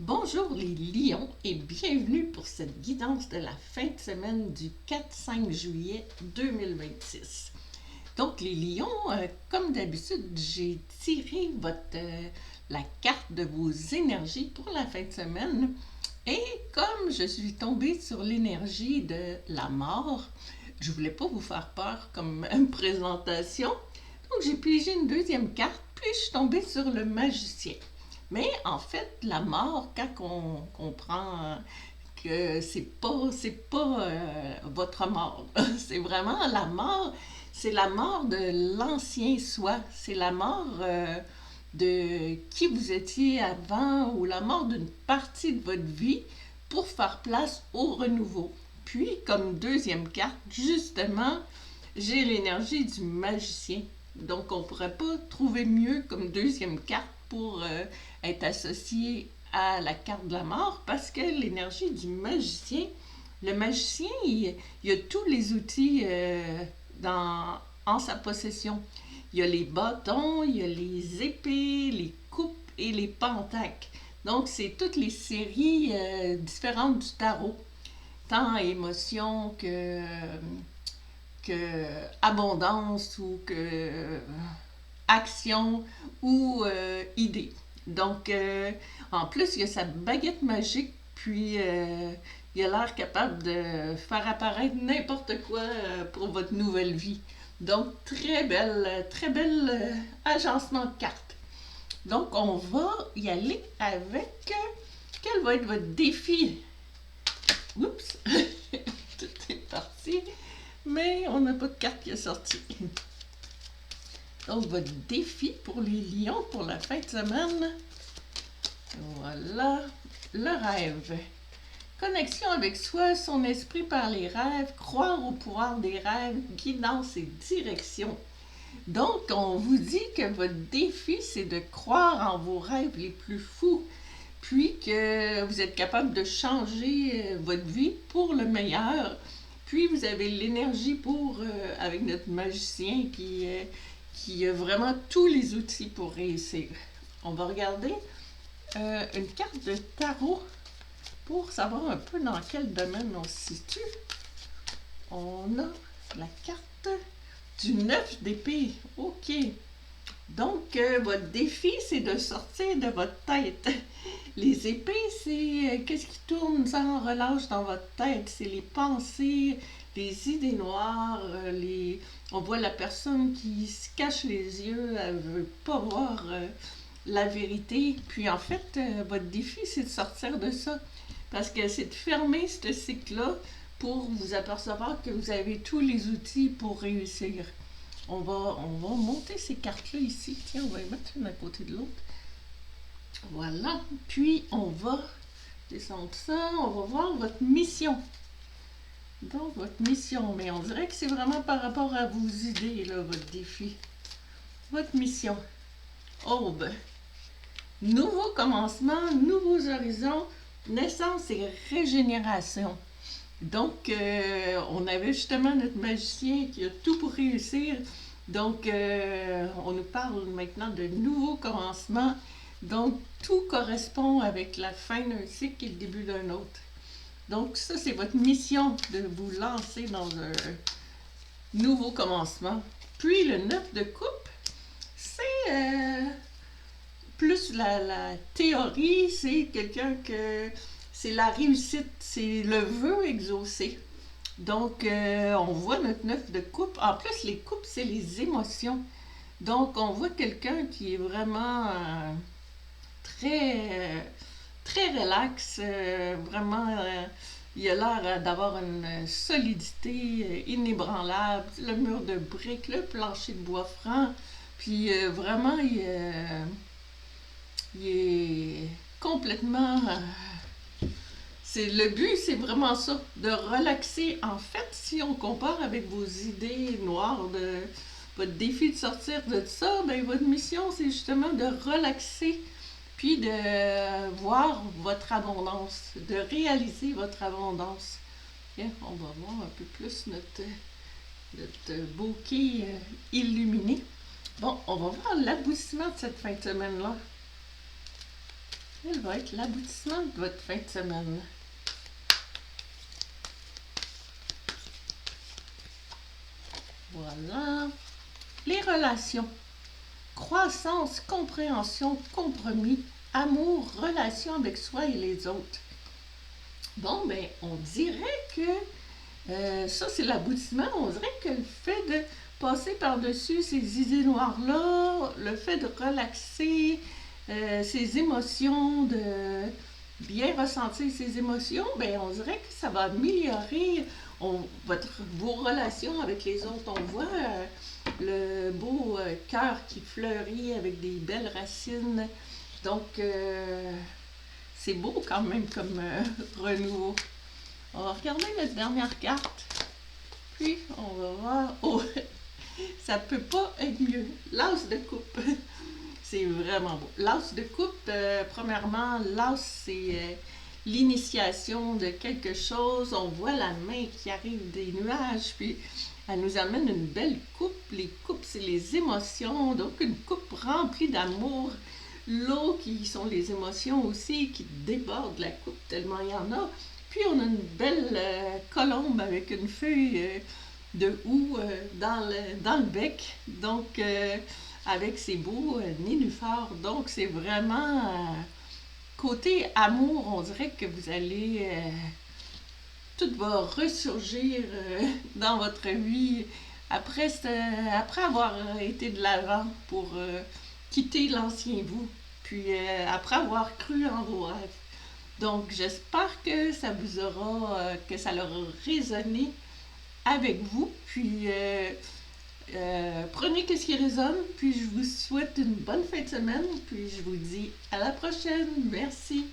Bonjour les lions et bienvenue pour cette guidance de la fin de semaine du 4-5 juillet 2026. Donc les lions, comme d'habitude, j'ai tiré la carte de vos énergies pour la fin de semaine et comme je suis tombée sur l'énergie de la mort, je voulais pas vous faire peur comme présentation, donc j'ai pigé une deuxième carte puis je suis tombée sur le magicien. Mais en fait, la mort, quand on comprend que c'est pas votre mort, c'est vraiment la mort, c'est la mort de l'ancien soi, c'est la mort de qui vous étiez avant ou la mort d'une partie de votre vie pour faire place au renouveau. Puis, comme deuxième carte, justement, j'ai l'énergie du magicien. Donc, on ne pourrait pas trouver mieux comme deuxième carte pour être associé à la carte de la mort parce que l'énergie du magicien, le magicien, il a tous les outils en sa possession. Il y a les bâtons, il y a les épées, les coupes et les pentacles. Donc, c'est toutes les séries différentes du tarot, tant émotion que abondance ou que action ou idée. Donc, en plus, il y a sa baguette magique, puis il a l'air capable de faire apparaître n'importe quoi pour votre nouvelle vie. Donc, très belle agencement de cartes. Donc, on va y aller avec quel va être votre défi. Oups, tout est parti, mais on n'a pas de carte qui est sortie. Donc, votre défi pour les lions pour la fin de semaine. Voilà, le rêve. Connexion avec soi, son esprit par les rêves, croire au pouvoir des rêves, guidance et direction. Donc, on vous dit que votre défi, c'est de croire en vos rêves les plus fous, puis que vous êtes capable de changer votre vie pour le meilleur. Puis, vous avez l'énergie pour, avec notre magicien qui a vraiment tous les outils pour réussir. On va regarder une carte de tarot pour savoir un peu dans quel domaine on se situe. On a la carte du 9 d'épée. OK. Donc, votre défi, c'est de sortir de votre tête. Les épées, c'est qu'est-ce qui tourne sans relâche dans votre tête. C'est les pensées, les idées noires, on voit la personne qui se cache les yeux, elle veut pas voir la vérité. Puis en fait, votre défi, c'est de sortir de ça. Parce que c'est de fermer ce cycle-là pour vous apercevoir que vous avez tous les outils pour réussir. On va monter ces cartes-là ici. Tiens, on va les mettre une à côté de l'autre. Voilà. Puis, on va descendre ça. On va voir votre mission. Donc, votre mission. Mais on dirait que c'est vraiment par rapport à vos idées, là, votre défi. Votre mission. Aube. Nouveau commencement, nouveaux horizons, naissance et régénération. Donc, on avait justement notre magicien qui a tout pour réussir. Donc, on nous parle maintenant de nouveaux commencements. Donc, tout correspond avec la fin d'un cycle et le début d'un autre. Donc, ça, c'est votre mission de vous lancer dans un nouveau commencement. Puis, le 9 de coupe, c'est plus la théorie, c'est quelqu'un que c'est la réussite, c'est le vœu exaucé. Donc, on voit notre 9 de coupe. En plus, les coupes, c'est les émotions. Donc, on voit quelqu'un qui est vraiment très relax, vraiment, il a l'air d'avoir une solidité inébranlable, le mur de briques, le plancher de bois franc, puis vraiment, il est complètement... c'est, le but, c'est vraiment ça, de relaxer. En fait, si on compare avec vos idées noires, de votre défi de sortir de ça, ben, votre mission, c'est justement de relaxer, puis de voir votre abondance, de réaliser votre abondance. Bien, on va voir un peu plus notre bouquet illuminé. Bon, on va voir l'aboutissement de cette fin de semaine-là. Quel va être l'aboutissement de votre fin de semaine? Voilà. Les relations. Croissance, compréhension, compromis, amour, relation avec soi et les autres. Bon, ben, on dirait que ça, c'est l'aboutissement. On dirait que le fait de passer par-dessus ces idées noires-là, le fait de relaxer ses émotions, de bien ressentir ses émotions, ben, on dirait que ça va améliorer vos relations avec les autres. On voit le beau cœur qui fleurit avec des belles racines. Donc, c'est beau quand même comme renouveau. On va regarder notre dernière carte. Puis, on va voir. Oh, ça peut pas être mieux. L'as de coupe. C'est vraiment beau. L'as de coupe, premièrement, l'as, c'est l'initiation de quelque chose. On voit la main qui arrive des nuages, puis elle nous amène une belle coupe. Les coupes, c'est les émotions. Donc, une coupe remplie d'amour. L'eau, qui sont les émotions aussi, qui débordent la coupe tellement il y en a. Puis, on a une belle colombe avec une feuille de houx dans le bec. Donc, avec ses beaux nénuphars. Donc, c'est vraiment côté amour, on dirait que vous allez tout va ressurgir dans votre vie après avoir été de l'avant pour quitter l'ancien vous, puis après avoir cru en vos rêves. Donc, j'espère que ça vous aura, que ça leur a résonné avec vous, puis prenez ce qui résonne, puis je vous souhaite une bonne fin de semaine, puis je vous dis à la prochaine. Merci.